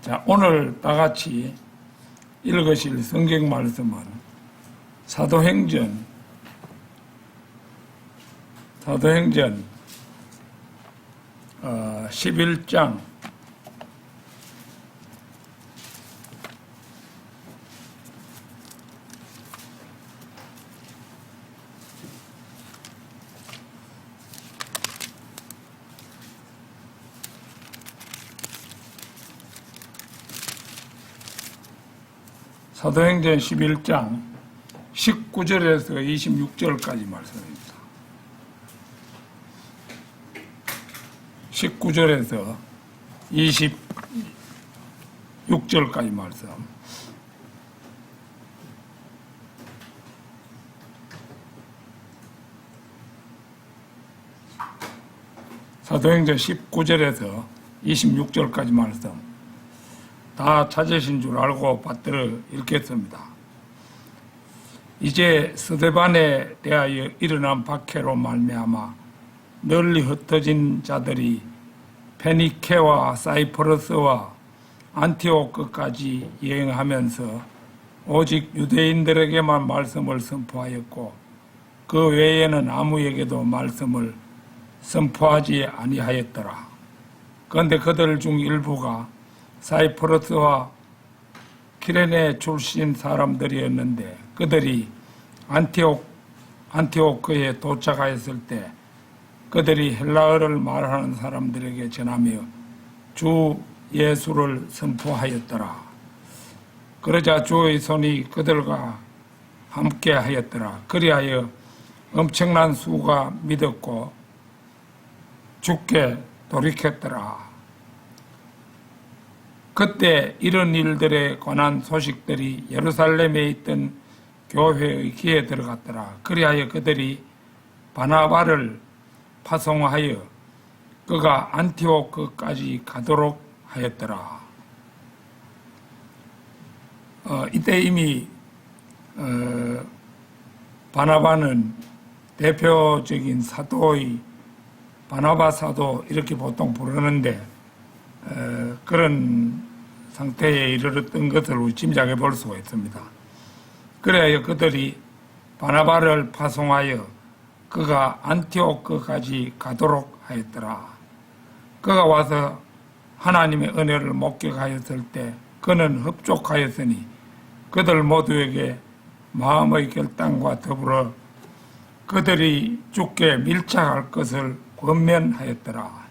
자, 오늘 다 같이 읽으실 성경 말씀은 사도행전 11장 11장 19절에서 26절까지 말씀입니다. 19절에서 26절까지 말씀. 사도행전 19절에서 26절까지 말씀. 다 찾으신 줄 알고 받들어 읽겠습니다. 이제 스데반에 대하여 일어난 박해로 말미암아 널리 흩어진 자들이 페니케와 사이프러스와 안티옥 끝까지 여행하면서 오직 유대인들에게만 말씀을 선포하였고 그 외에는 아무에게도 말씀을 선포하지 아니하였더라. 그런데 그들 중 일부가 사이프러스와 키레네 출신 사람들이었는데 그들이 안티오크에 도착하였을 때 그들이 헬라어를 말하는 사람들에게 전하며 주 예수를 선포하였더라. 그러자 주의 손이 그들과 함께 하였더라. 그리하여 엄청난 수가 믿었고 주께 돌이켰더라. 그때 이런 일들에 관한 소식들이 예루살렘에 있던 교회의 귀에 들어갔더라. 그리하여 그들이 바나바를 파송하여 그가 안티오크까지 가도록 하였더라. 이때 이미 바나바는 대표적인 사도의 바나바 사도 이렇게 보통 부르는데 그런 상태에 이르렀던 것을 짐작해 볼 수가 있습니다. 그래야 그들이 바나바를 파송하여 그가 안티오크까지 가도록 하였더라. 그가 와서 하나님의 은혜를 목격하였을 때 그는 흡족하였으니 그들 모두에게 마음의 결단과 더불어 그들이 주께 밀착할 것을 권면하였더라.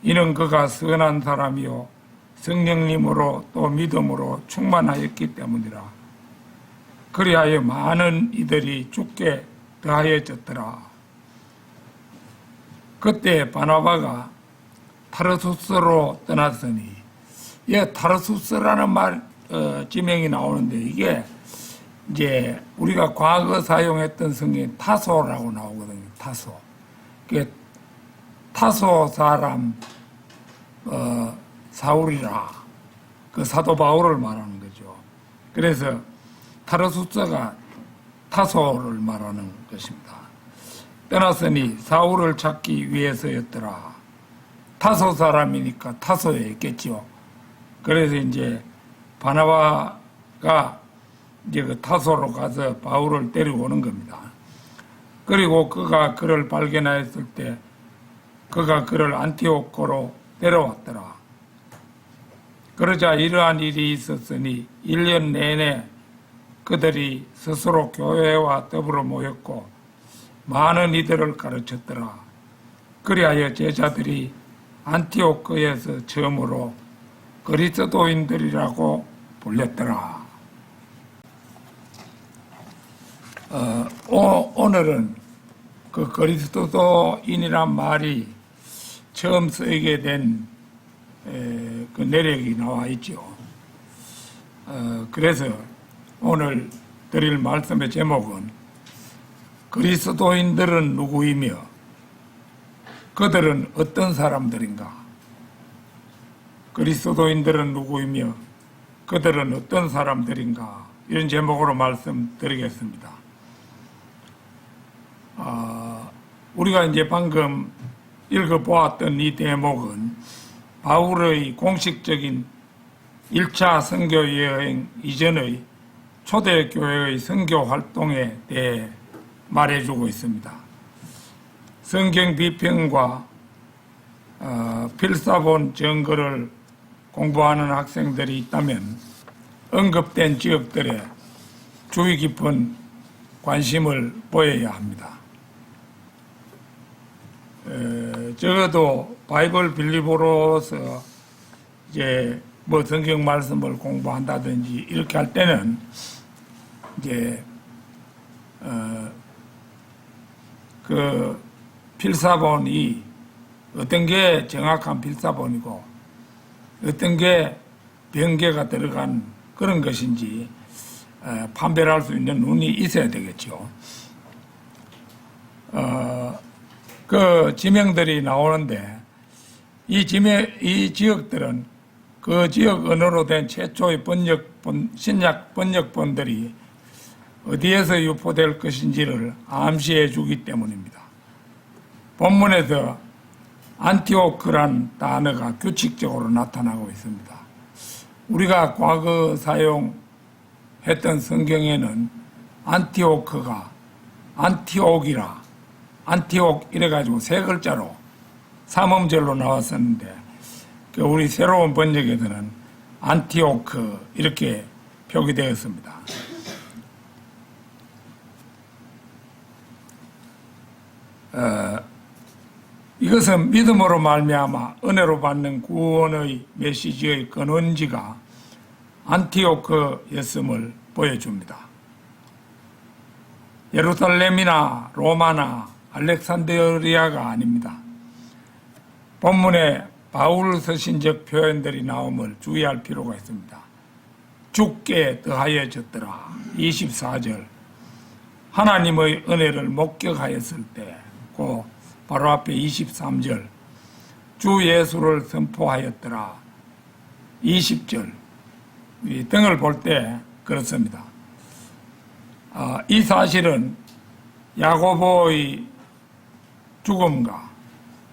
이는 그가 선한 사람이요 성령님으로 또 믿음으로 충만하였기 때문이라. 그리하여 많은 이들이 주께 더하여졌더라. 그때 바나바가 타르수스로 떠났으니, 타르수스라는 지명이 나오는데 이게 이제 우리가 과거 사용했던 성경에 타소라고 나오거든요. 타소. 타소 사람 사울이라 그 사도 바울을 말하는 거죠. 그래서 타르수스가 타소를 말하는 것입니다. 떠났으니 사울을 찾기 위해서였더라. 타소 사람이니까 타소에 있겠죠. 그래서 이제 바나바가 이제 그 타소로 가서 바울을 데리고 오는 겁니다. 그리고 그가 그를 발견하였을 때 그가 그를 안티오크로 데려왔더라. 그러자 이러한 일이 있었으니 1년 내내 그들이 스스로 교회와 더불어 모였고 많은 이들을 가르쳤더라. 그리하여 제자들이 안티오크에서 처음으로 그리스도인들이라고 불렸더라. 오늘은 그 그리스도인이란 말이 처음 쓰이게 된 그 내력이 나와 있죠. 그래서 오늘 드릴 말씀의 제목은 그리스도인들은 누구이며 그들은 어떤 사람들인가? 그리스도인들은 누구이며 그들은 어떤 사람들인가? 이런 제목으로 말씀드리겠습니다. 우리가 이제 방금 읽어보았던 이 대목은 바울의 공식적인 1차 선교 여행 이전의 초대교회의 선교 활동에 대해 말해주고 있습니다. 성경 비평과 필사본 정거를 공부하는 학생들이 있다면 언급된 지역들에 주의 깊은 관심을 보여야 합니다. 적어도 바이블 빌리보로서 이제 뭐 성경 말씀을 공부한다든지 이렇게 할 때는 이제 그 필사본이 어떤 게 정확한 필사본이고 어떤 게 변개가 들어간 그런 것인지 판별할 수 있는 눈이 있어야 되겠죠. 그 지명들이 나오는데 이 지역들은 그 지역 언어로 된 최초의 신약 번역본들이 어디에서 유포될 것인지를 암시해 주기 때문입니다. 본문에서 안티오크란 단어가 규칙적으로 나타나고 있습니다. 우리가 과거 사용했던 성경에는 안티오크가 안티옥 이래가지고 세 글자로 삼음절로 나왔었는데 우리 새로운 번역에서는 안티오크 이렇게 표기되었습니다. 이것은 믿음으로 말미암아 은혜로 받는 구원의 메시지의 근원지가 안티오크였음을 보여줍니다. 예루살렘이나 로마나 알렉산드리아가 아닙니다. 본문에 바울 서신적 표현들이 나옴을 주의할 필요가 있습니다. 주께 더하여졌더라 24절 하나님의 은혜를 목격하였을 때 그 바로 앞에 23절 주 예수를 선포하였더라 20절 등을 볼 때 그렇습니다. 이 사실은 야고보의 죽음과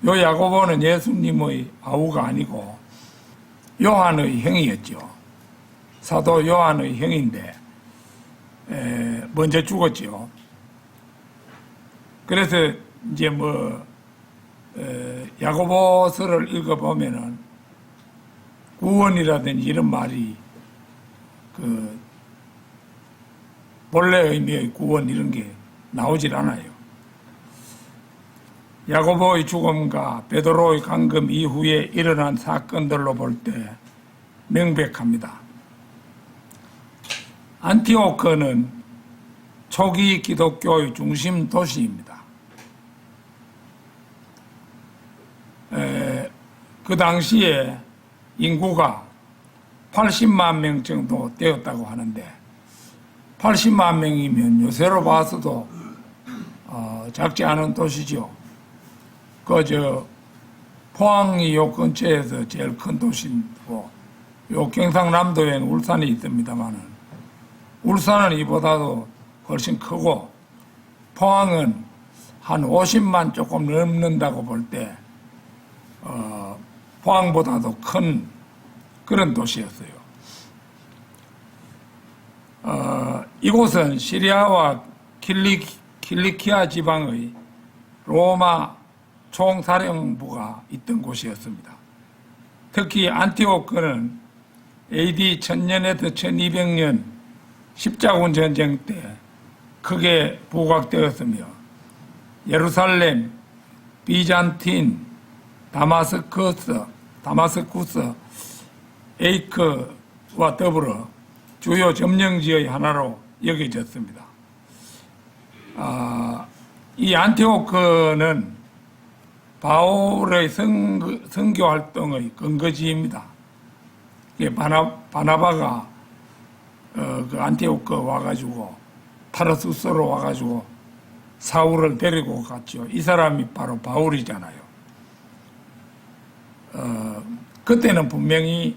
요 야고보는 예수님의 아우가 아니고 요한의 형이었죠. 사도 요한의 형인데 먼저 죽었죠. 그래서 이제 야고보서를 읽어보면은 구원이라든지 이런 말이 그 본래 의미의 구원 이런 게 나오질 않아요. 야고보의 죽음과 베드로의 감금 이후에 일어난 사건들로 볼 때 명백합니다. 안티오크는 초기 기독교의 중심 도시입니다. 그 당시에 인구가 80만 명 정도 되었다고 하는데 80만 명이면 요새로 봐서도 작지 않은 도시죠. 포항이 요 근처에서 제일 큰 도시고 요 경상남도에는 울산이 있습니다만은 울산은 이보다도 훨씬 크고 포항은 한 50만 조금 넘는다고 볼 때 포항보다도 큰 그런 도시였어요. 이곳은 시리아와 킬리키아 지방의 로마 총사령부가 있던 곳이었습니다. 특히 안티오크는 AD 1000년에서 1200년 십자군 전쟁 때 크게 부각되었으며 예루살렘, 비잔틴, 다마스쿠스, 에이크와 더불어 주요 점령지의 하나로 여겨졌습니다. 이 안티오크는 바울의 선교 활동의 근거지입니다. 바나바가 그 안티오크 와가지고 타르수스로 와가지고 사울을 데리고 갔죠. 이 사람이 바로 바울이잖아요. 그때는 분명히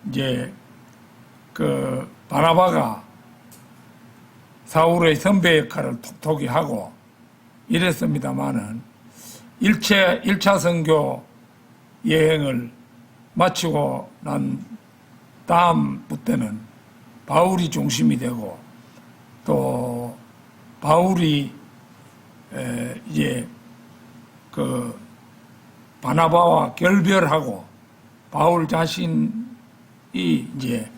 이제 그 바나바가 사울의 선배 역할을 톡톡히 하고 이랬습니다만은 1차 선교 여행을 마치고 난 다음부터는 바울이 중심이 되고 또 바울이 이제 그 바나바와 결별하고 바울 자신이 이제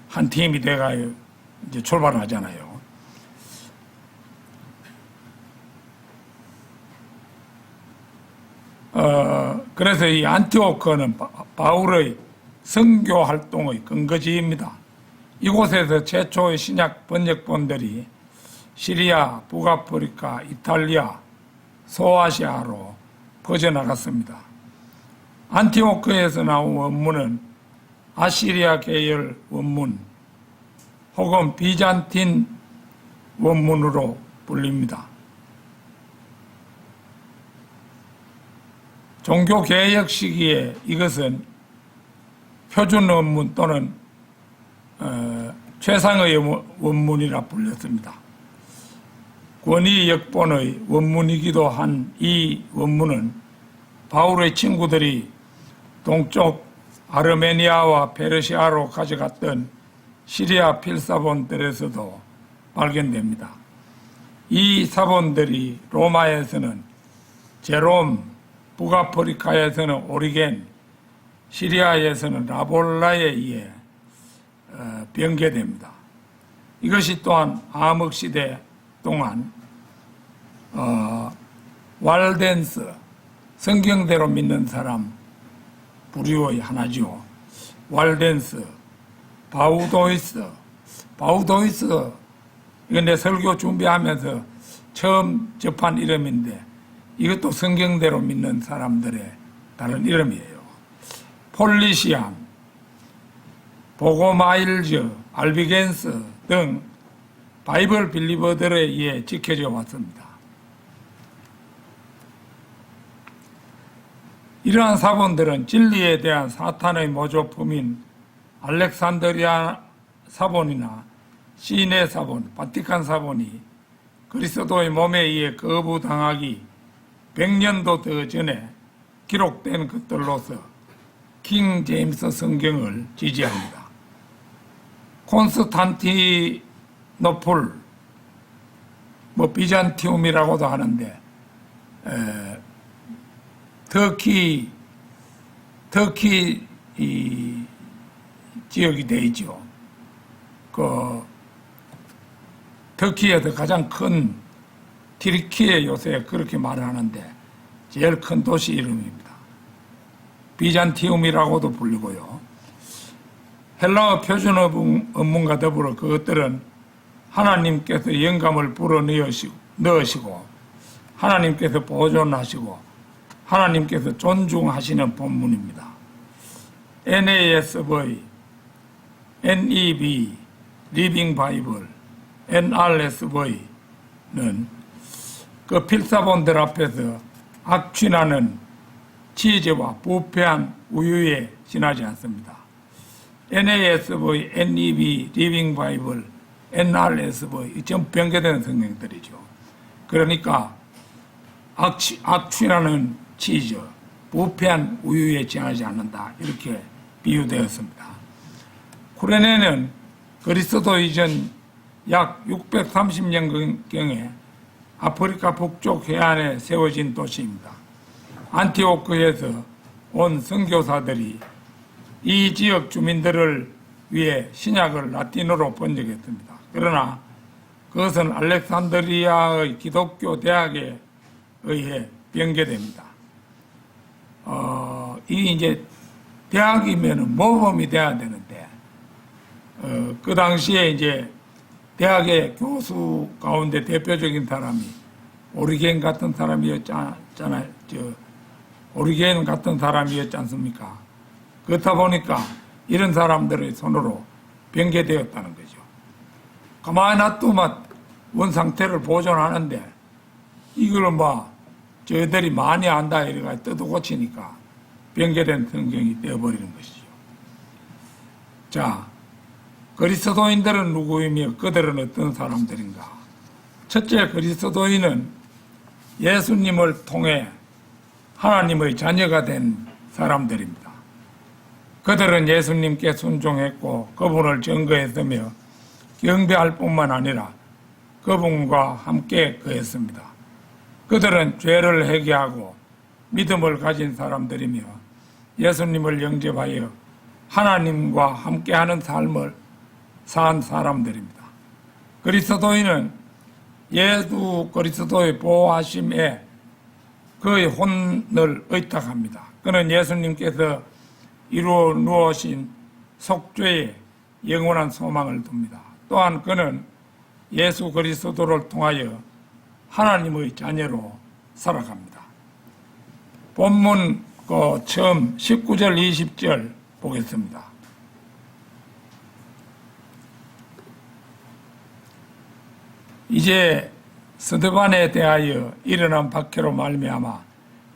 한 팀이 돼가요 이제 출발하잖아요. 그래서 이 안티오크는 바울의 선교 활동의 근거지입니다. 이곳에서 최초의 신약 번역본들이 시리아, 북아프리카, 이탈리아, 소아시아로 퍼져나갔습니다. 안티오크에서 나온 원문은 아시리아 계열 원문 혹은 비잔틴 원문으로 불립니다. 종교개혁 시기에 이것은 표준 원문 또는 최상의 원문이라 불렸습니다. 권위 역본의 원문이기도 한 이 원문은 바울의 친구들이 동쪽 아르메니아와 페르시아로 가져갔던 시리아 필사본들에서도 발견됩니다. 이 사본들이 로마에서는 제롬, 북아프리카에서는 오리겐, 시리아에서는 라볼라에 의해 변개됩니다. 이것이 또한 암흑시대 동안 왈덴스, 성경대로 믿는 사람 부류의 하나죠. 왈덴스, 바우도이스, 이건 내 설교 준비하면서 처음 접한 이름인데 이것도 성경대로 믿는 사람들의 다른 이름이에요. 폴리시안, 보고마일즈, 알비겐스 등 바이블 빌리버들에 의해 지켜져 왔습니다. 이러한 사본들은 진리에 대한 사탄의 모조품인 알렉산드리아 사본이나 시내 사본, 바티칸 사본이 그리스도의 몸에 의해 거부당하기 100년도 더 전에 기록된 것들로서 킹 제임스 성경을 지지합니다. 콘스탄티노플, 비잔티움이라고도 하는데 터키 이 지역이 되죠. 그 터키에서 가장 큰 티르키에 요새 그렇게 말을 하는데 제일 큰 도시 이름입니다. 비잔티움이라고도 불리고요. 헬라어 표준 언문과 더불어 그것들은 하나님께서 영감을 불어넣으시고 하나님께서 보존하시고 하나님께서 존중하시는 본문입니다. NASV, NEB, 리빙 바이블, NRSV는 그 필사본들 앞에서 악취나는 치즈와 부패한 우유에 지나지 않습니다. NASV, NEB, 리빙 바이블, NRSV 전 변개된 성경들이죠. 그러니까 악취나는 치즈, 부패한 우유에 지나지 않는다 이렇게 비유되었습니다. 쿠레네는 그리스도 이전 약 630년경에 아프리카 북쪽 해안에 세워진 도시입니다. 안티오크에서 온 선교사들이 이 지역 주민들을 위해 신약을 라틴어로 번역했습니다. 그러나 그것은 알렉산드리아의 기독교 대학에 의해 변개됩니다. 이 이제 대학이면 모범이 돼야 되는데, 그 당시에 이제 대학의 교수 가운데 대표적인 사람이 오리겐 같은 사람이었잖아요. 오리겐 같은 사람이었지 않습니까? 그렇다 보니까 이런 사람들의 손으로 변개되었다는 거죠. 가만히 놔두면 원 상태를 보존하는데 이걸 저희들이 많이 안다 이래가 뜯어고치니까 변개된 성경이 되어버리는 것이죠. 자, 그리스도인들은 누구이며 그들은 어떤 사람들인가? 첫째, 그리스도인은 예수님을 통해 하나님의 자녀가 된 사람들입니다. 그들은 예수님께 순종했고 그분을 증거했으며 경배할 뿐만 아니라 그분과 함께 거했습니다. 그들은 죄를 회개하고 믿음을 가진 사람들이며 예수님을 영접하여 하나님과 함께하는 삶을 산 사람들입니다. 그리스도인은 예수 그리스도의 보호하심에 그의 혼을 의탁합니다. 그는 예수님께서 이루어 놓으신 속죄에 영원한 소망을 둡니다. 또한 그는 예수 그리스도를 통하여 하나님의 자녀로 살아갑니다. 본문 처음 19절 20절 보겠습니다. 이제 스데반에 대하여 일어난 박해로 말미암아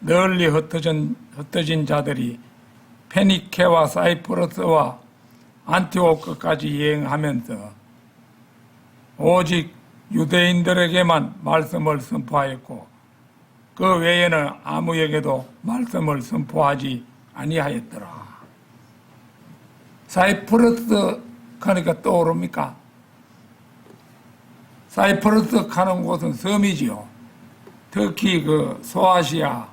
널리 흩어진 자들이 페니케와 사이프러스와 안티오크까지 여행하면서 오직 유대인들에게만 말씀을 선포하였고 그 외에는 아무에게도 말씀을 선포하지 아니하였더라. 사이프러스 하니까 떠오릅니까? 사이프러스 가는 곳은 섬이지요. 특히 그 소아시아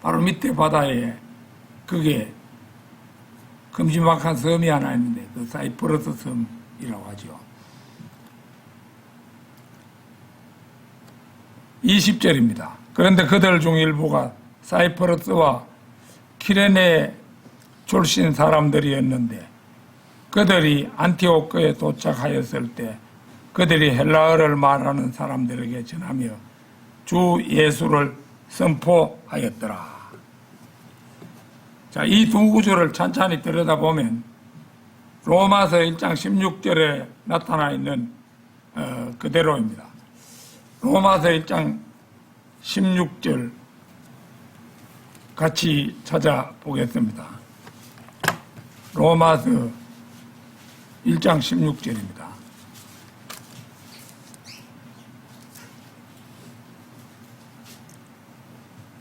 바로 밑에 바다에 그게 큼지막한 섬이 하나 있는데 그 사이프러스 섬이라고 하죠. 20절입니다. 그런데 그들 중 일부가 사이프러스와 키레네 출신 사람들이었는데 그들이 안티오크에 도착하였을 때 그들이 헬라어를 말하는 사람들에게 전하며 주 예수를 선포하였더라. 자, 이 두 구절을 찬찬히 들여다보면 로마서 1장 16절에 나타나 있는 그대로입니다. 로마서 1장 16절 같이 찾아보겠습니다. 로마서 1장 16절입니다.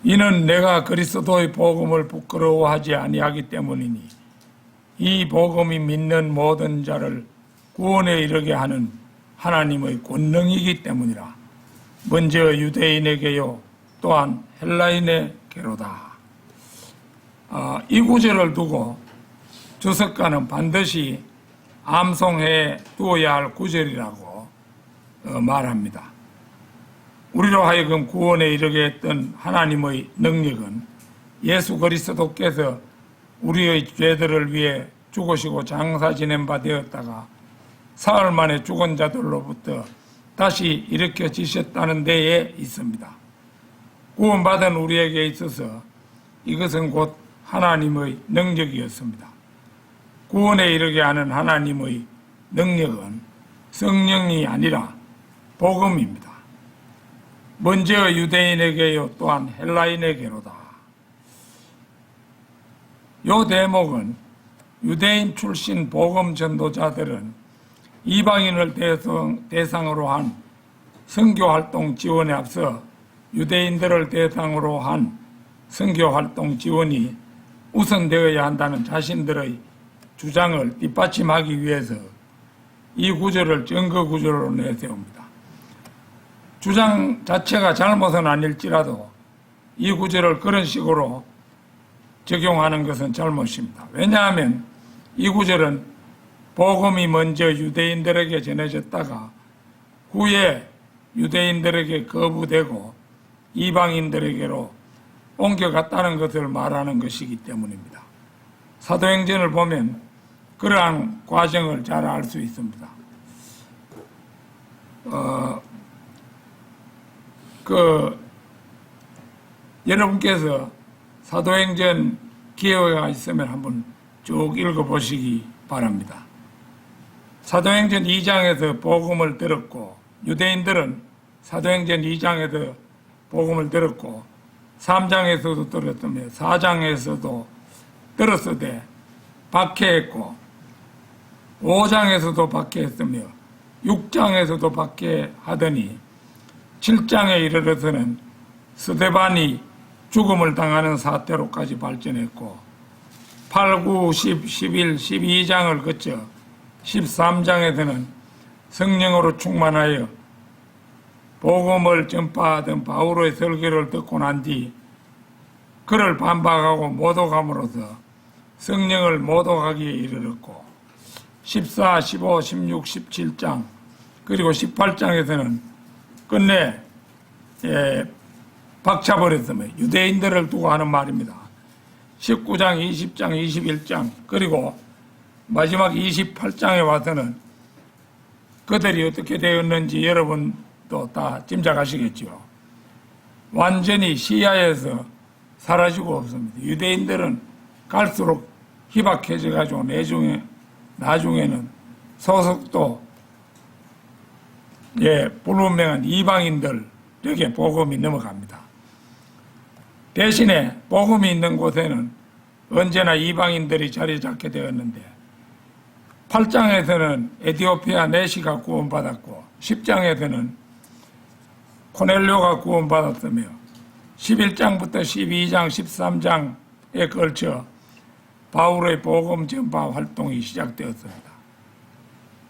이는 내가 그리스도의 복음을 부끄러워하지 아니하기 때문이니 이 복음이 믿는 모든 자를 구원에 이르게 하는 하나님의 권능이기 때문이라. 먼저 유대인에게요 또한 헬라인에게로다. 이 구절을 두고 주석가는 반드시 암송해 두어야 할 구절이라고 말합니다. 우리로 하여금 구원에 이르게 했던 하나님의 능력은 예수 그리스도께서 우리의 죄들을 위해 죽으시고 장사 지낸 바 되었다가 사흘 만에 죽은 자들로부터 다시 일으켜지셨다는 데에 있습니다. 구원받은 우리에게 있어서 이것은 곧 하나님의 능력이었습니다. 구원에 이르게 하는 하나님의 능력은 성령이 아니라 복음입니다. 먼저 유대인에게요 또한 헬라인에게로다. 이 대목은 유대인 출신 복음 전도자들은 이방인을 대상으로 한 선교활동 지원에 앞서 유대인들을 대상으로 한 선교활동 지원이 우선되어야 한다는 자신들의 주장을 뒷받침하기 위해서 이 구절을 증거 구절로 내세웁니다. 주장 자체가 잘못은 아닐지라도 이 구절을 그런 식으로 적용하는 것은 잘못입니다. 왜냐하면 이 구절은 복음이 먼저 유대인들에게 전해졌다가 후에 유대인들에게 거부되고 이방인들에게로 옮겨갔다는 것을 말하는 것이기 때문입니다. 사도행전을 보면 그러한 과정을 잘 알 수 있습니다. 여러분께서 사도행전 기회가 있으면 한번 쭉 읽어보시기 바랍니다. 사도행전 2장에서 복음을 들었고 유대인들은 사도행전 2장에서 복음을 들었고 3장에서도 들었으며 4장에서도 들었으되 박해했고 5장에서도 박해했으며 6장에서도 박해하더니 7장에 이르러서는 스데반이 죽음을 당하는 사태로까지 발전했고 8, 9, 10, 11, 12장을 거쳐 13장에서는 성령으로 충만하여 복음을 전파하던 바울의 설교를 듣고 난 뒤 그를 반박하고 모독함으로써 성령을 모독하기에 이르렀고 14, 15, 16, 17장 그리고 18장에서는 끝내 박차버렸으며 유대인들을 두고 하는 말입니다. 19장, 20장, 21장 그리고 마지막 28장에 와서는 그들이 어떻게 되었는지 여러분도 다 짐작하시겠죠. 완전히 시야에서 사라지고 없습니다. 유대인들은 갈수록 희박해져 가지고 나중에는 소속도 불분명한 이방인들에게 복음이 넘어갑니다. 대신에 복음이 있는 곳에는 언제나 이방인들이 자리 잡게 되었는데 8장에서는 에티오피아 내시가 구원받았고 10장에서는 코넬료가 구원받았으며 11장부터 12장, 13장에 걸쳐 바울의 복음 전파 활동이 시작되었습니다.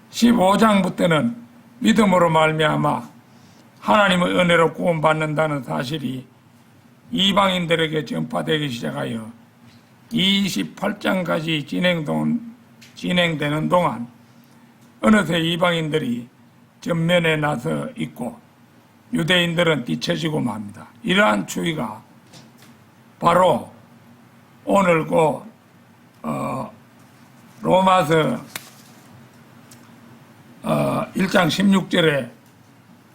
15장부터는 믿음으로 말미암아 하나님의 은혜로 구원받는다는 사실이 이방인들에게 전파되기 시작하여 28장까지 진행되는 동안 어느새 이방인들이 전면에 나서 있고 유대인들은 뒤처지고 맙니다. 이러한 추이가 바로 오늘 로마서 1장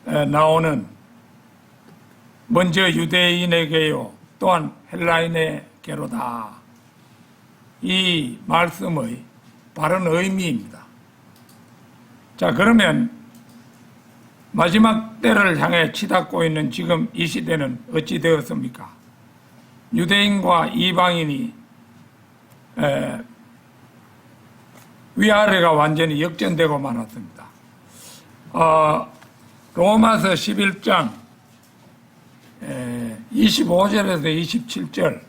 16절에 나오는 먼저 유대인에게요 또한 헬라인에게로다 이 말씀의 바른 의미입니다. 자, 그러면 마지막 때를 향해 치닫고 있는 지금 이 시대는 어찌 되었습니까? 유대인과 이방인이 위아래가 완전히 역전되고 말았습니다. 로마서 11장 25절에서 27절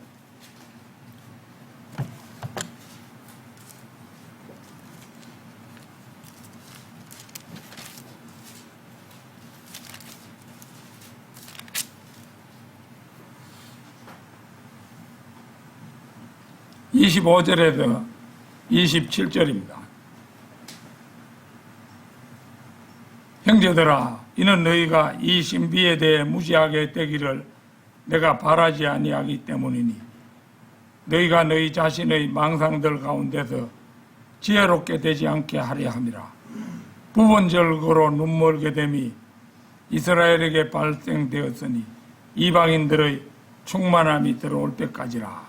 (25절에서) 27절입니다. 형제들아, 이는 너희가 이 신비에 대해 무지하게 되기를 내가 바라지 아니하기 때문이니 너희가 너희 자신의 망상들 가운데서 지혜롭게 되지 않게 하려 함이라. 부분적으로 눈멀게 됨이 이스라엘에게 발생되었으니 이방인들의 충만함이 들어올 때까지라.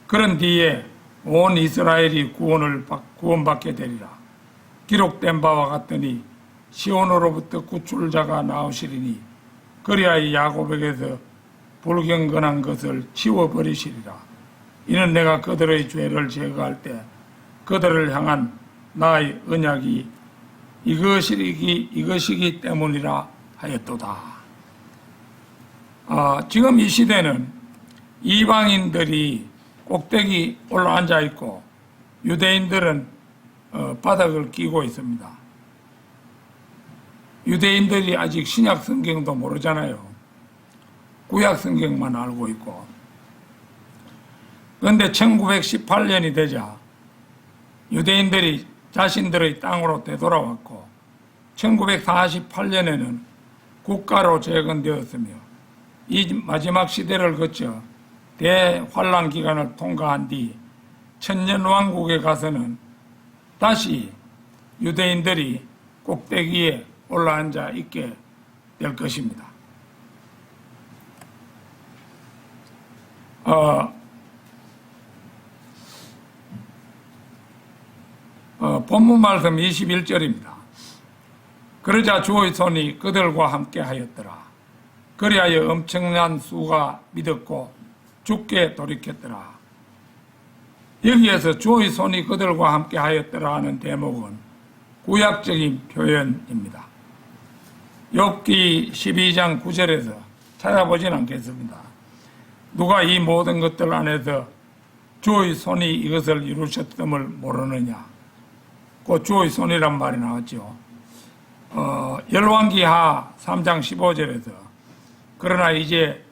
그런 뒤에 온 이스라엘이 구원받게 되리라. 기록된 바와 같으니 시온으로부터 구출자가 나오시리니 그리하여 야곱에게서 불경건한 것을 치워버리시리라. 이는 내가 그들의 죄를 제거할 때 그들을 향한 나의 언약이 이것이기 때문이라 하였도다. 지금 이 시대는 이방인들이 꼭대기 올라앉아 있고 유대인들은 바닥을 끼고 있습니다. 유대인들이 아직 신약 성경도 모르잖아요. 구약 성경만 알고 있고. 그런데 1918년이 되자 유대인들이 자신들의 땅으로 되돌아왔고 1948년에는 국가로 재건되었으며 이 마지막 시대를 거쳐 대환란 기간을 통과한 뒤 천년왕국에 가서는 다시 유대인들이 꼭대기에 올라앉아 있게 될 것입니다. 본문 말씀 21절입니다. 그러자 주의 손이 그들과 함께 하였더라. 그리하여 엄청난 수가 믿었고 죽게 돌이켰더라. 여기에서 주의 손이 그들과 함께 하였더라 하는 대목은 구약적인 표현입니다. 욥기 12장 9절에서 찾아보진 않겠습니다. 누가 이 모든 것들 안에서 주의 손이 이것을 이루셨음을 모르느냐. 그 주의 손이란 말이 나왔죠. 열왕기하 3장 15절에서 그러나 이제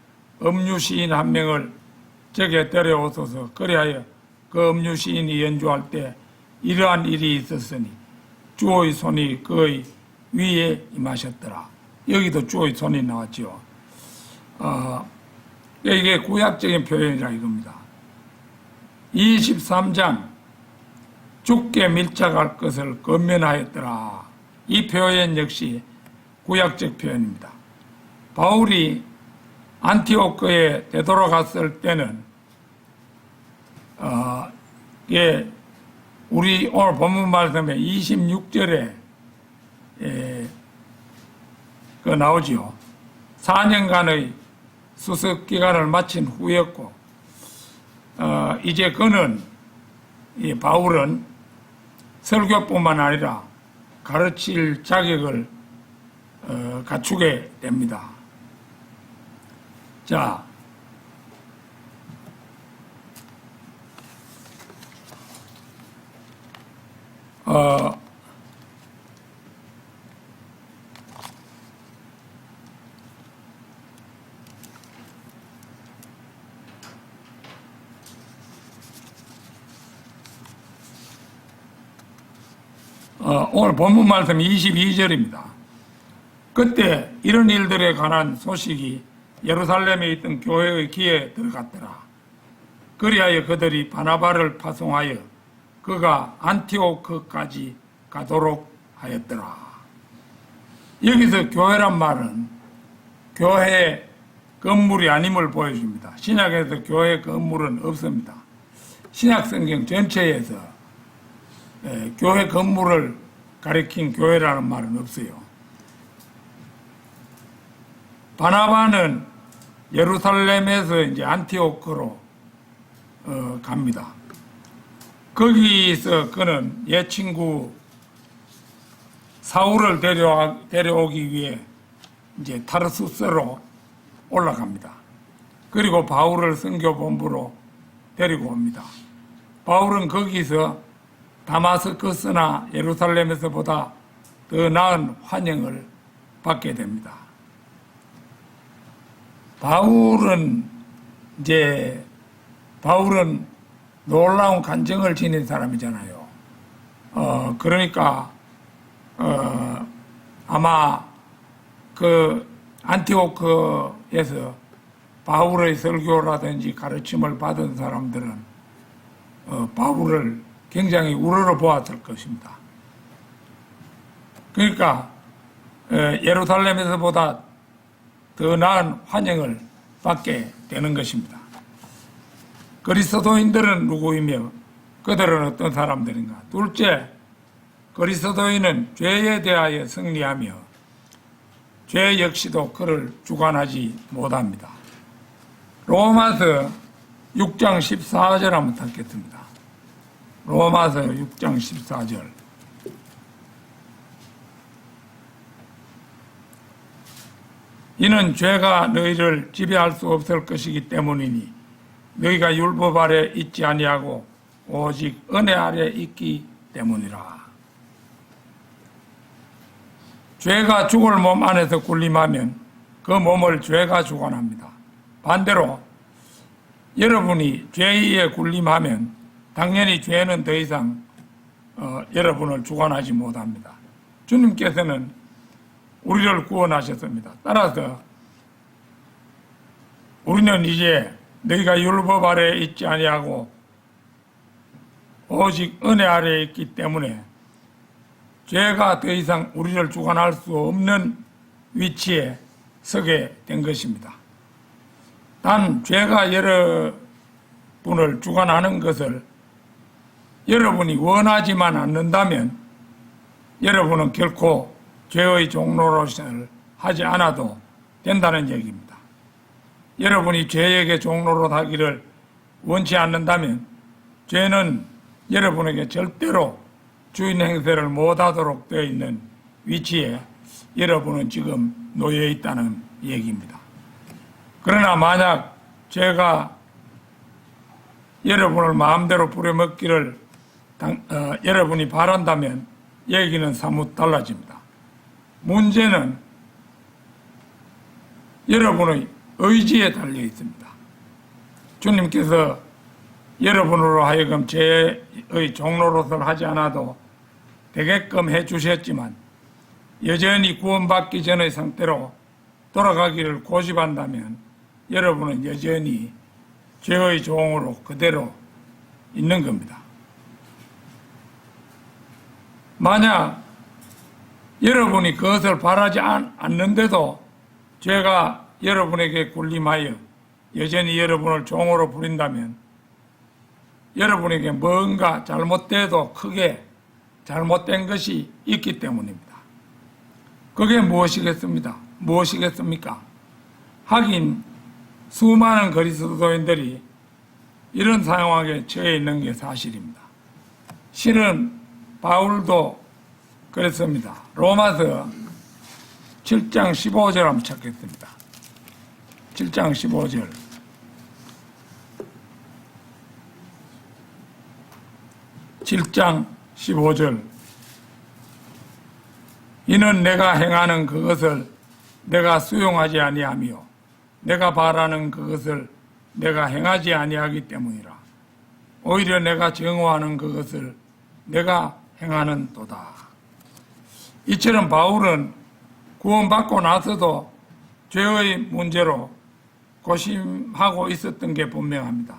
음유시인 한 명을 저게 데려오소서. 그리하여 그 음유시인이 연주할 때 이러한 일이 있었으니 주의 손이 그의 위에 임하셨더라. 여기도 주의 손이 나왔죠. 이게 구약적인 표현이라 이겁니다. 23장 죽게 밀착할 것을 권면하였더라. 이 표현 역시 구약적 표현입니다. 바울이 안티오크에 되돌아갔을 때는 우리 오늘 본문 말씀에 26절에 나오지요. 4년간의 수습 기간을 마친 후였고 이제 그는 이 바울은 설교뿐만 아니라 가르칠 자격을 갖추게 됩니다. 자, 오늘 본문 말씀 22절입니다. 그때 이런 일들에 관한 소식이 예루살렘에 있던 교회의 귀에 들어갔더라. 그리하여 그들이 바나바를 파송하여 그가 안티오크까지 가도록 하였더라. 여기서 교회란 말은 교회 건물이 아님을 보여줍니다. 신약에서 교회 건물은 없습니다. 신약 성경 전체에서 교회 건물을 가리킨 교회라는 말은 없어요. 바나바는 예루살렘에서 이제 안티오크로 갑니다. 거기서 그는 옛 친구 사울을 데려오기 위해 이제 타르수스로 올라갑니다. 그리고 바울을 선교본부로 데리고 옵니다. 바울은 거기서 다마스커스나 예루살렘에서보다 더 나은 환영을 받게 됩니다. 바울은 놀라운 간증을 지닌 사람이잖아요. 그러니까 아마 그 안티오크에서 바울의 설교라든지 가르침을 받은 사람들은 바울을 굉장히 우러러 보았을 것입니다. 그러니까 예루살렘에서보다 더 나은 환영을 받게 되는 것입니다. 그리스도인들은 누구이며 그들은 어떤 사람들인가? 둘째, 그리스도인은 죄에 대하여 승리하며 죄 역시도 그를 주관하지 못합니다. 로마서 6장 14절 한번 읽겠습니다. 로마서 6장 14절. 이는 죄가 너희를 지배할 수 없을 것이기 때문이니 너희가 율법 아래 있지 아니하고 오직 은혜 아래 있기 때문이라. 죄가 죽을 몸 안에서 군림하면 그 몸을 죄가 주관합니다. 반대로 여러분이 죄에 군림하면 당연히 죄는 더 이상 여러분을 주관하지 못합니다. 주님께서는 우리를 구원하셨습니다. 따라서 우리는 이제 너희가 율법 아래에 있지 아니하고 오직 은혜 아래에 있기 때문에 죄가 더 이상 우리를 주관할 수 없는 위치에 서게 된 것입니다. 단 죄가 여러분을 주관하는 것을 여러분이 원하지만 않는다면 여러분은 결코 죄의 종노릇을 하지 않아도 된다는 얘기입니다. 여러분이 죄에게 종노릇 하기를 원치 않는다면 죄는 여러분에게 절대로 주인 행세를 못하도록 되어 있는 위치에 여러분은 지금 놓여 있다는 얘기입니다. 그러나 만약 죄가 여러분을 마음대로 부려먹기를 여러분이 바란다면 얘기는 사뭇 달라집니다. 문제는 여러분의 의지에 달려 있습니다. 주님께서 여러분으로 하여금 죄의 종로릇을 하지 않아도 되게끔 해주셨지만 여전히 구원받기 전의 상태로 돌아가기를 고집한다면 여러분은 여전히 죄의 종으로 그대로 있는 겁니다. 만약 여러분이 그것을 바라지 않는데도 죄가 여러분에게 군림하여 여전히 여러분을 종으로 부린다면 여러분에게 뭔가 잘못돼도 크게 잘못된 것이 있기 때문입니다. 그게 무엇이겠습니까? 하긴 수많은 그리스도인들이 이런 상황에 처해 있는 게 사실입니다. 실은 바울도 그랬습니다. 로마서 7장 15절 한번 찾겠습니다. 7장 15절. 이는 내가 행하는 그것을 내가 수용하지 아니하며 내가 바라는 그것을 내가 행하지 아니하기 때문이라. 오히려 내가 정오하는 그것을 내가 행하는 도다. 이처럼 바울은 구원받고 나서도 죄의 문제로 고심하고 있었던 게 분명합니다.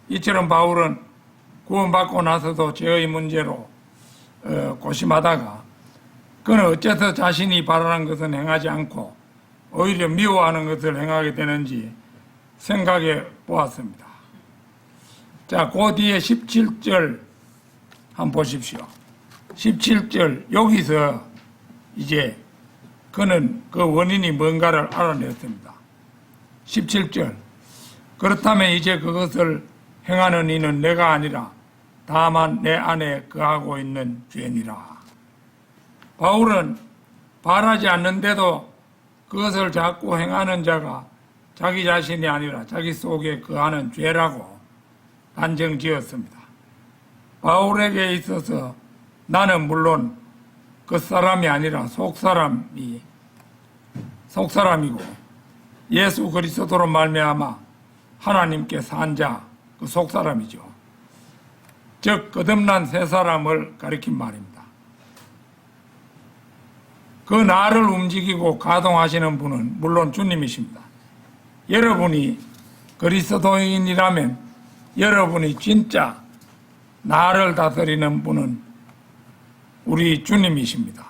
이처럼 바울은 구원받고 나서도 죄의 문제로 고심하다가 그는 어째서 자신이 바라는 것은 행하지 않고 오히려 미워하는 것을 행하게 되는지 생각해 보았습니다. 자, 그 뒤에 17절 한번 보십시오. 17절 여기서 이제 그는 그 원인이 뭔가를 알아냈습니다. 17절 그렇다면 이제 그것을 행하는 이는 내가 아니라 다만 내 안에 거하고 있는 죄니라. 바울은 바라지 않는데도 그것을 자꾸 행하는 자가 자기 자신이 아니라 자기 속에 거하는 죄라고 단정지었습니다. 바울에게 있어서 나는 물론 겉사람이 아니라 속사람이고 예수 그리스도로 말미암아 하나님께 산 자, 그 속사람이죠. 즉 거듭난 새 사람을 가리킨 말입니다. 그 나를 움직이고 가동하시는 분은 물론 주님이십니다. 여러분이 그리스도인이라면 여러분이 진짜 나를 다스리는 분은 우리 주님이십니다.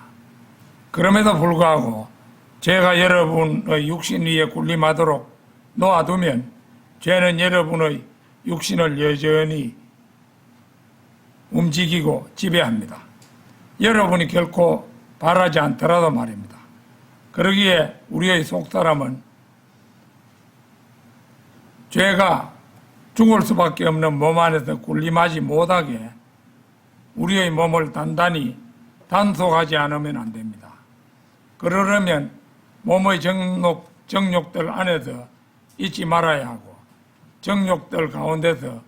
그럼에도 불구하고 죄가 여러분의 육신 위에 군림하도록 놓아두면 죄는 여러분의 육신을 여전히 움직이고 지배합니다. 여러분이 결코 바라지 않더라도 말입니다. 그러기에 우리의 속사람은 죄가 죽을 수밖에 없는 몸 안에서 군림하지 못하게 우리의 몸을 단단히 단속하지 않으면 안 됩니다. 그러려면 몸의 정욕들 안에서 잊지 말아야 하고 정욕들 가운데서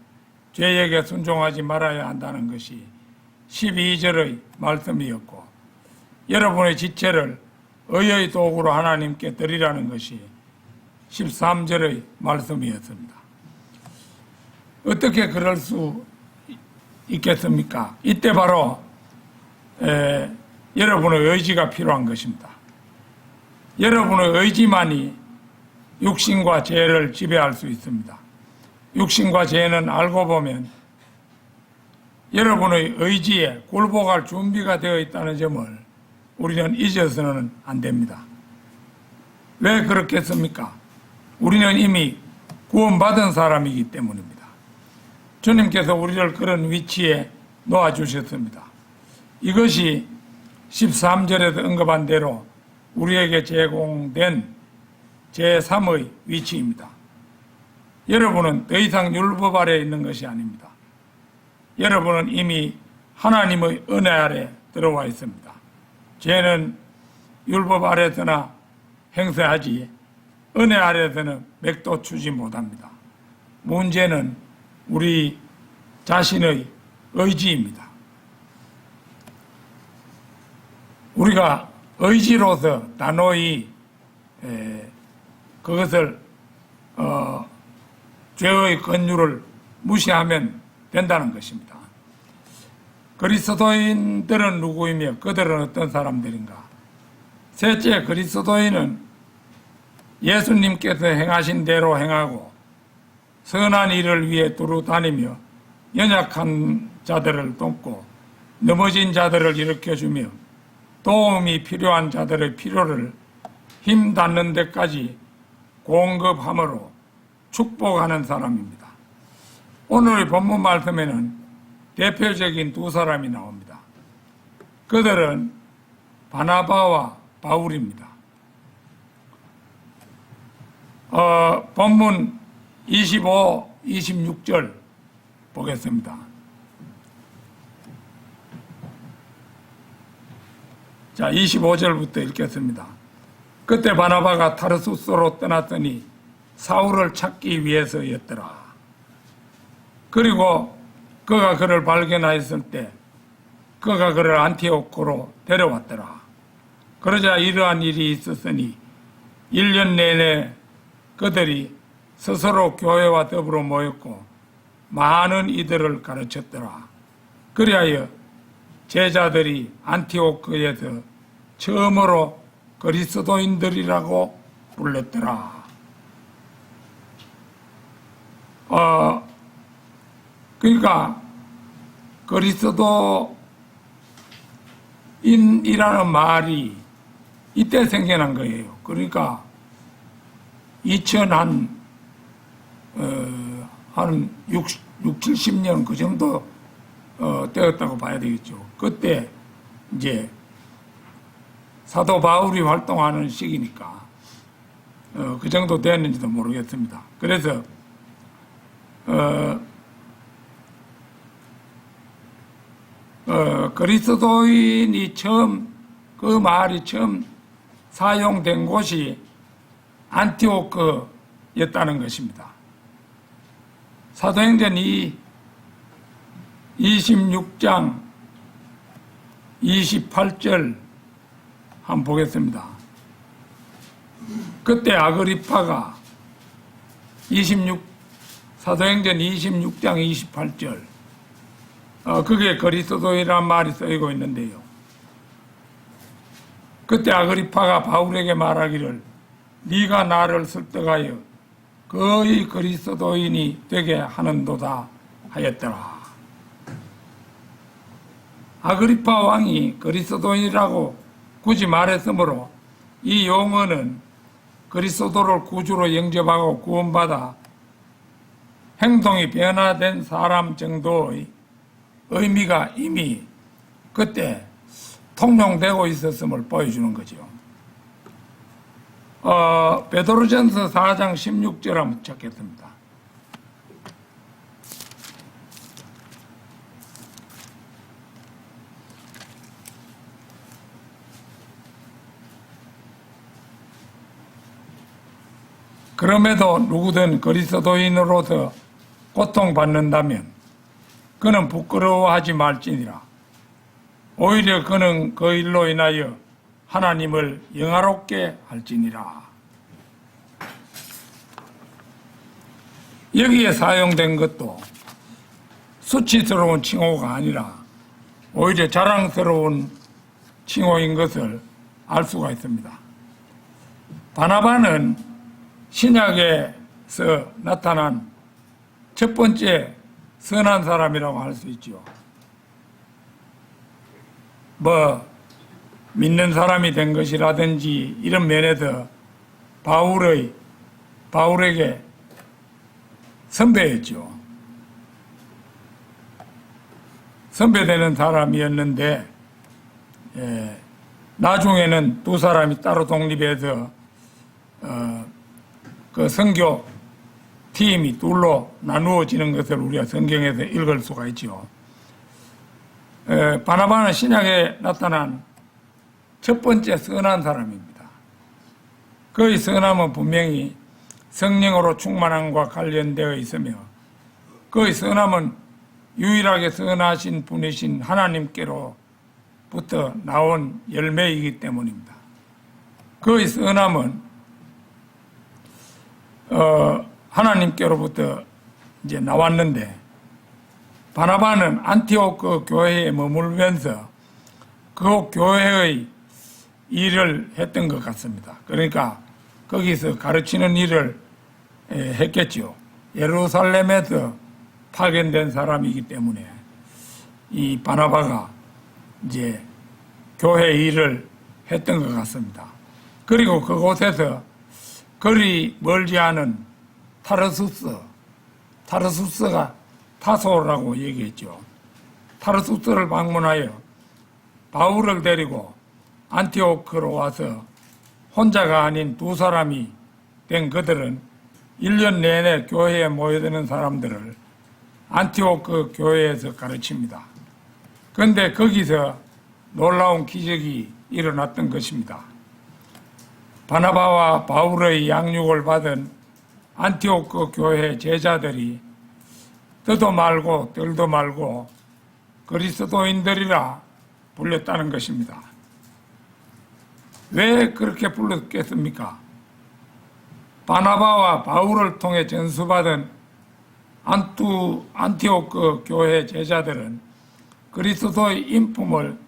죄에게 순종하지 말아야 한다는 것이 12절의 말씀이었고 여러분의 지체를 의의 도구로 하나님께 드리라는 것이 13절의 말씀이었습니다. 어떻게 그럴 수 있겠습니까? 이때 바로 여러분의 의지가 필요한 것입니다. 여러분의 의지만이 육신과 죄를 지배할 수 있습니다. 육신과 죄는 알고 보면 여러분의 의지에 굴복할 준비가 되어 있다는 점을 우리는 잊어서는 안 됩니다. 왜 그렇겠습니까? 우리는 이미 구원받은 사람이기 때문입니다. 주님께서 우리를 그런 위치에 놓아주셨습니다. 이것이 13절에서 언급한 대로 우리에게 제공된 제3의 위치입니다. 여러분은 더 이상 율법 아래에 있는 것이 아닙니다. 여러분은 이미 하나님의 은혜 아래 들어와 있습니다. 죄는 율법 아래서나 행세하지 은혜 아래서는 맥도 추지 못합니다. 문제는 우리 자신의 의지입니다. 우리가 의지로서 단호히 그것을 죄의 권유를 무시하면 된다는 것입니다. 그리스도인들은 누구이며 그들은 어떤 사람들인가? 셋째, 그리스도인은 예수님께서 행하신 대로 행하고 선한 일을 위해 두루 다니며 연약한 자들을 돕고 넘어진 자들을 일으켜주며 도움이 필요한 자들의 필요를 힘 닿는 데까지 공급함으로 축복하는 사람입니다. 오늘의 본문 말씀에는 대표적인 두 사람이 나옵니다. 그들은 바나바와 바울입니다. 본문 25, 26절 보겠습니다. 자, 25절부터 읽겠습니다. 그때 바나바가 타르수스로 떠났더니 사울을 찾기 위해서였더라. 그리고 그가 그를 발견하였을 때 그가 그를 안티오코로 데려왔더라. 그러자 이러한 일이 있었으니 1년 내내 그들이 스스로 교회와 더불어 모였고 많은 이들을 가르쳤더라. 그리하여 제자들이 안티오크에서 처음으로 그리스도인들이라고 불렀더라. 그러니까 그리스도인이라는 말이 이때 생겨난 거예요. 그러니까 2000한 70년 그 정도 되었다고 봐야 되겠죠. 그때 이제 사도 바울이 활동하는 시기니까 그 정도 됐는지도 모르겠습니다. 그래서 그리스도인이 그 말이 처음 사용된 곳이 안티오크였다는 것입니다. 사도행전 26장 28절 한번 보겠습니다. 그때 아그리파가 사도행전 26장 28절 그게 그리스도이라는 말이 쓰이고 있는데요. 그때 아그리파가 바울에게 말하기를 네가 나를 설득하여 거의 그리스도인이 되게 하는도다 하였더라. 아그리파 왕이 그리스도인이라고 굳이 말했으므로 이 용어는 그리스도를 구주로 영접하고 구원받아 행동이 변화된 사람 정도의 의미가 이미 그때 통용되고 있었음을 보여주는 거죠. 베드로전서 4장 16절 한번 찾겠습니다. 그럼에도 누구든 그리스도인으로서 고통받는다면 그는 부끄러워하지 말지니라. 오히려 그는 그 일로 인하여 하나님을 영화롭게 할지니라. 여기에 사용된 것도 수치스러운 칭호가 아니라 오히려 자랑스러운 칭호인 것을 알 수가 있습니다. 바나바는 신약에서 나타난 첫 번째 선한 사람이라고 할 수 있죠. 믿는 사람이 된 것이라든지 이런 면에서 바울에게 선배였죠. 선배되는 사람이었는데 나중에는 두 사람이 따로 독립해서 그 선교 팀이 둘로 나누어지는 것을 우리가 성경에서 읽을 수가 있죠. 바나바는 신약에 나타난 첫 번째 선한 사람입니다. 그의 선함은 분명히 성령으로 충만함과 관련되어 있으며 그의 선함은 유일하게 선하신 분이신 하나님께로부터 나온 열매이기 때문입니다. 그의 선함은 하나님께로부터 이제 나왔는데, 바나바는 안티오크 교회에 머물면서 그 교회의 일을 했던 것 같습니다. 그러니까 거기서 가르치는 일을 했겠죠. 예루살렘에서 파견된 사람이기 때문에 이 바나바가 이제 교회 일을 했던 것 같습니다. 그리고 그곳에서 거리 멀지 않은 타르수스가 타소라고 얘기했죠. 타르수스를 방문하여 바울을 데리고 안티오크로 와서 혼자가 아닌 두 사람이 된 그들은 1년 내내 교회에 모여드는 사람들을 안티오크 교회에서 가르칩니다. 그런데 거기서 놀라운 기적이 일어났던 것입니다. 바나바와 바울의 양육을 받은 안티오크 교회 제자들이 뜨도 말고 덜도 말고 그리스도인들이라 불렸다는 것입니다. 왜 그렇게 불렀겠습니까? 바나바와 바울을 통해 전수받은 안티오크 교회 제자들은 그리스도의 인품을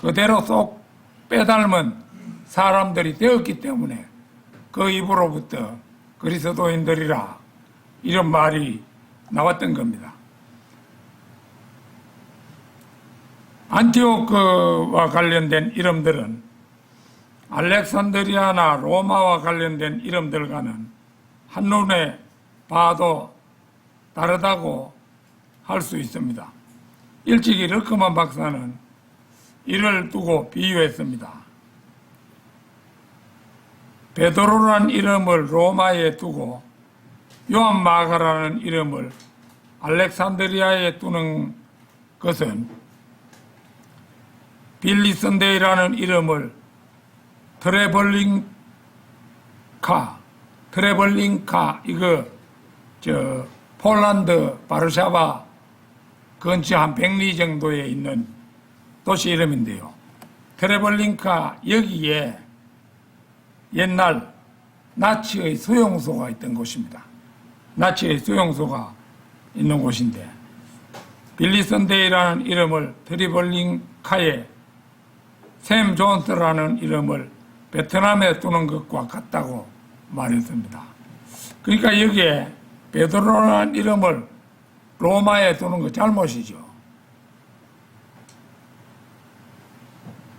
그대로 쏙 빼닮은 사람들이 되었기 때문에 그 입으로부터 그리스도인들이라 이런 말이 나왔던 겁니다. 안티오크와 관련된 이름들은 알렉산드리아나 로마와 관련된 이름들과는 한눈에 봐도 다르다고 할 수 있습니다. 일찍이 르크만 박사는 이를 두고 비유했습니다. 베드로라는 이름을 로마에 두고 요한마가라는 이름을 알렉산드리아에 두는 것은 빌리선데이라는 이름을 트레벌링카 이거 폴란드 바르샤바 근처 한 100리 정도에 있는 도시 이름인데요. 트레벌링카 여기에 옛날 나치의 수용소가 있던 곳입니다. 나치의 수용소가 있는 곳인데 빌리선데이라는 이름을 트리벌링카에 샘 존스라는 이름을 베트남에 두는 것과 같다고 말했습니다. 그러니까 여기에 베드로라는 이름을 로마에 두는 거 잘못이죠.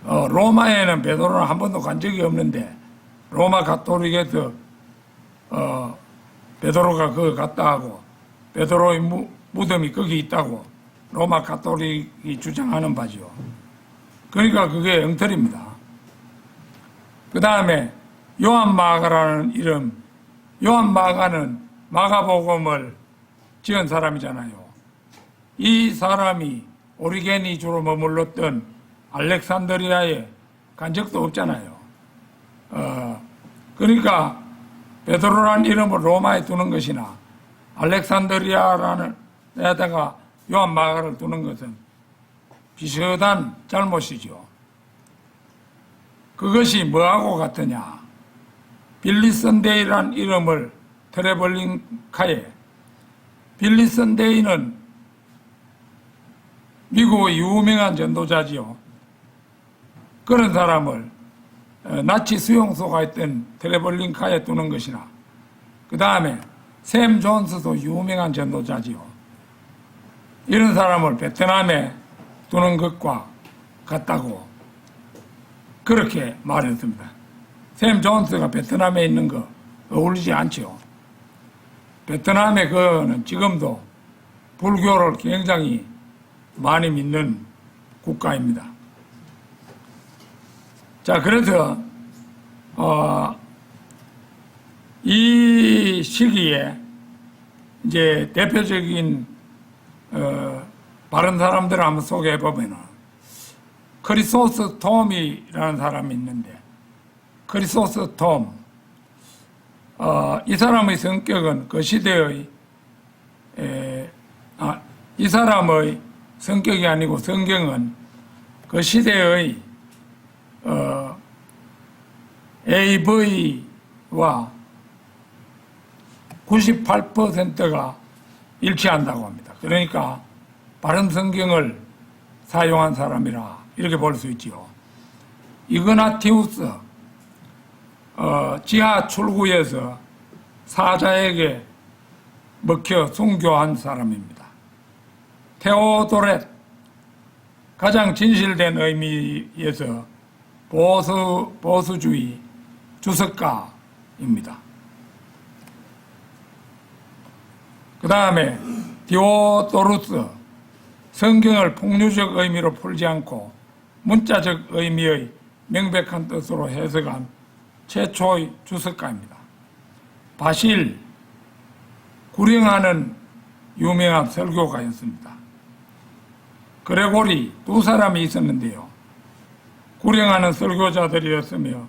로마에는 베드로는 한 번도 간 적이 없는데 로마 가톨릭에서 베드로가 그거 갔다 하고 베드로의 무덤이 거기 있다고 로마 가톨릭이 주장하는 바죠. 그러니까 그게 엉터리입니다. 그 다음에 요한마가라는 이름, 요한마가는 마가복음을 지은 사람이잖아요. 이 사람이 오리겐이 주로 머물렀던 알렉산드리아에 간 적도 없잖아요. 그러니까 베드로라는 이름을 로마에 두는 것이나 알렉산드리아라는 데다가 요한마가를 두는 것은 비슷한 잘못이죠. 그것이 뭐하고 같으냐? 빌리선데이라는 이름을 트레벌링카에, 빌리선데이는 미국의 유명한 전도자지요. 그런 사람을 나치 수용소가 있던 트레벌링카에 두는 것이나, 그 다음에 샘 존스도 유명한 전도자지요. 이런 사람을 베트남에 두는 것과 같다고 그렇게 말했습니다. 샘 존스가 베트남에 있는 거 어울리지 않죠. 베트남에 그는 지금도 불교를 굉장히 많이 믿는 국가입니다. 자, 그래서 이 시기에 이제 대표적인 바른 사람들을 한번 소개해 보면은 크리소스 톰이라는 사람이 있는데, 크리소스 톰, 이 사람의 성격은 그 시대의 이 사람의 성격이 아니고 성경은 그 시대의 AV와 98%가 일치한다고 합니다. 그러니까 바른 성경을 사용한 사람이라 이렇게 볼 수 있지요. 이그나티우스 지하 출구에서 사자에게 먹혀 순교한 사람입니다. 테오도렛 가장 진실된 의미에서 보수주의 주석가입니다. 그 다음에 디오도루스 성경을 폭류적 의미로 풀지 않고 문자적 의미의 명백한 뜻으로 해석한 최초의 주석가입니다. 바실 구령하는 유명한 설교가였습니다. 그레고리 두 사람이 있었는데요. 구령하는 설교자들이었으며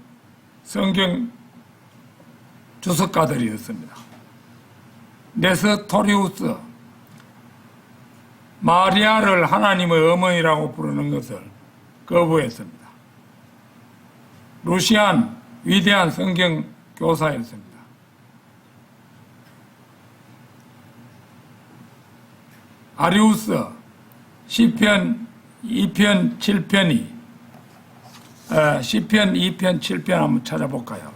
성경 주석가들이었습니다. 네스토리우스 마리아를 하나님의 어머니라고 부르는 것을 거부했습니다. 루시안 위대한 성경 교사였습니다. 아리우스 시편 2편 7편이 시편 2편 7편 한번 찾아볼까요?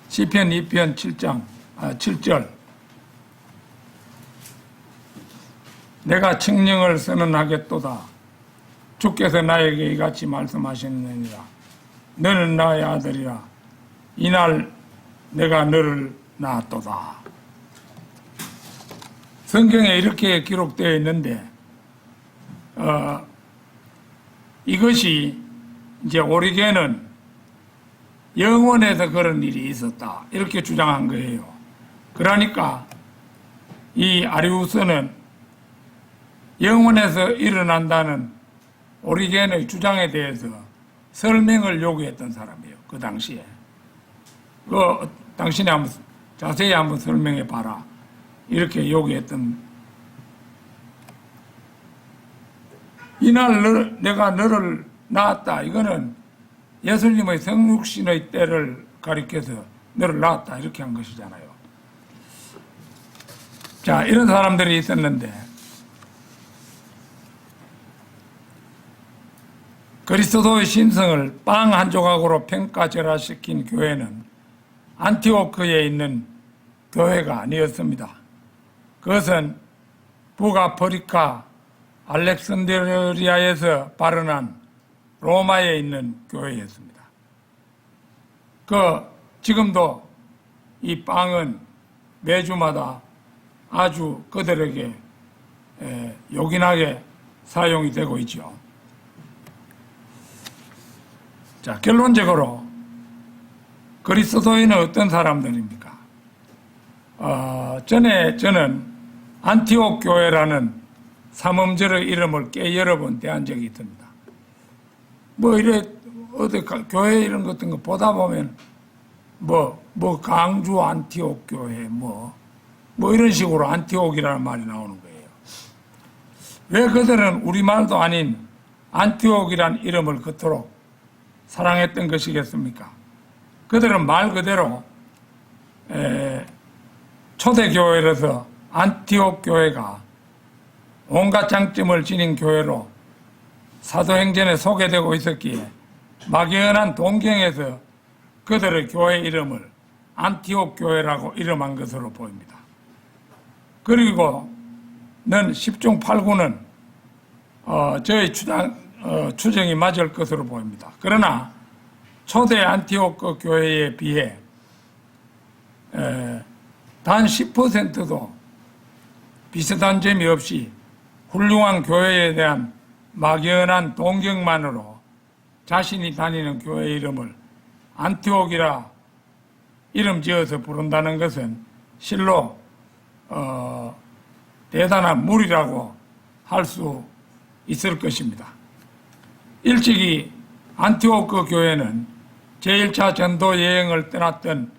시편 2편 7절 내가 칙령을 선언하겠도다. 주께서 나에게 이같이 말씀하셨느니라. 너는 나의 아들이라. 이날 내가 너를 낳았도다. 성경에 이렇게 기록되어 있는데 이것이 이제 오리겐은 영원에서 그런 일이 있었다 이렇게 주장한 거예요. 그러니까 이 아리우스는 영원에서 일어난다는 오리겐의 주장에 대해서 설명을 요구했던 사람이에요. 그 당시에. 당신이 한번 자세히 한번 설명해 봐라. 이렇게 요구했던. 이날 내가 너를 낳았다. 이거는 예수님의 성육신의 때를 가리켜서 너를 낳았다. 이렇게 한 것이잖아요. 자, 이런 사람들이 있었는데 그리스도의 신성을 빵 한 조각으로 평가절하시킨 교회는 안티오크에 있는 교회가 아니었습니다. 그것은 북아프리카 알렉산드리아에서 발원한 로마에 있는 교회였습니다. 지금도 이 빵은 매주마다 아주 그들에게 요긴하게 사용이 되고 있죠. 자, 결론적으로 그리스도인은 어떤 사람들입니까? 전에 저는 안티옥 교회라는 삼음절의 이름을 꽤 여러 번 대한 적이 있습니다. 어디 교회 이런 같은 거 보다 보면 강주 안티옥 교회 이런 식으로 안티옥이라는 말이 나오는 거예요. 왜 그들은 우리말도 아닌 안티옥이라는 이름을 그토록 사랑했던 것이겠습니까? 그들은 말 그대로 초대교회로서 안티옥 교회가 온갖 장점을 지닌 교회로 사도행전에 소개되고 있었기에 막연한 동경에서 그들의 교회 이름을 안티옥 교회라고 이름한 것으로 보입니다. 그리고 는 10중 8구는 저의 추정이 맞을 것으로 보입니다. 그러나 초대 안티옥 교회에 비해 단 10%도 비슷한 점이 없이 훌륭한 교회에 대한 막연한 동경만으로 자신이 다니는 교회 이름을 안티옥이라 이름 지어서 부른다는 것은 실로 대단한 무리라고 할 수 있을 것입니다. 일찍이 안티오크 교회는 제1차 전도 여행을 떠났던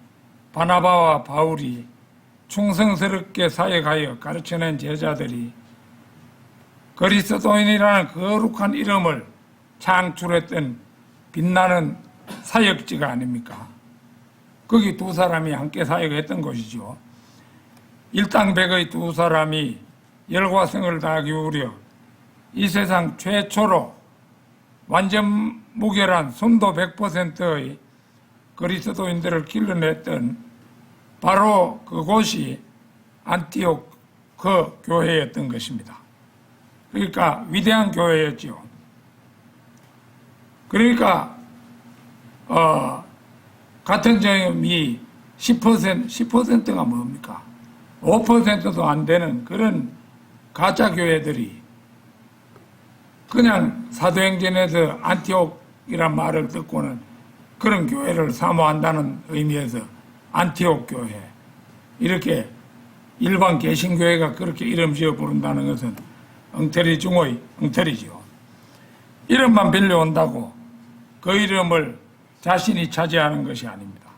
바나바와 바울이 충성스럽게 사역하여 가르쳐낸 제자들이 그리스도인이라는 거룩한 이름을 창출했던 빛나는 사역지가 아닙니까? 거기 두 사람이 함께 사역했던 것이죠. 일당백의 두 사람이 열과 성을 다 기울여 이 세상 최초로 완전 무결한 순도 100%의 그리스도인들을 길러냈던 바로 그곳이 안티옥 그 교회였던 것입니다. 그러니까 위대한 교회였죠. 그러니까 같은 점이 10%가 뭡니까? 5%도 안 되는 그런 가짜 교회들이 그냥 사도행전에서 안티옥이란 말을 듣고는 그런 교회를 사모한다는 의미에서 안티옥 교회, 이렇게 일반 개신교회가 그렇게 이름 지어 부른다는 것은 엉터리 중의 엉터리죠. 이름만 빌려온다고 그 이름을 자신이 차지하는 것이 아닙니다.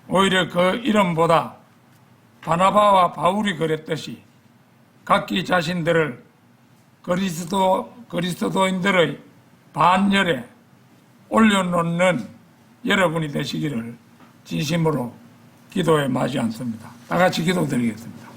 오히려 그 이름보다 바나바와 바울이 그랬듯이 각기 자신들을 그리스도인들의 반열에 올려놓는 여러분이 되시기를 진심으로 기도에 마지 않습니다. 다 같이 기도드리겠습니다.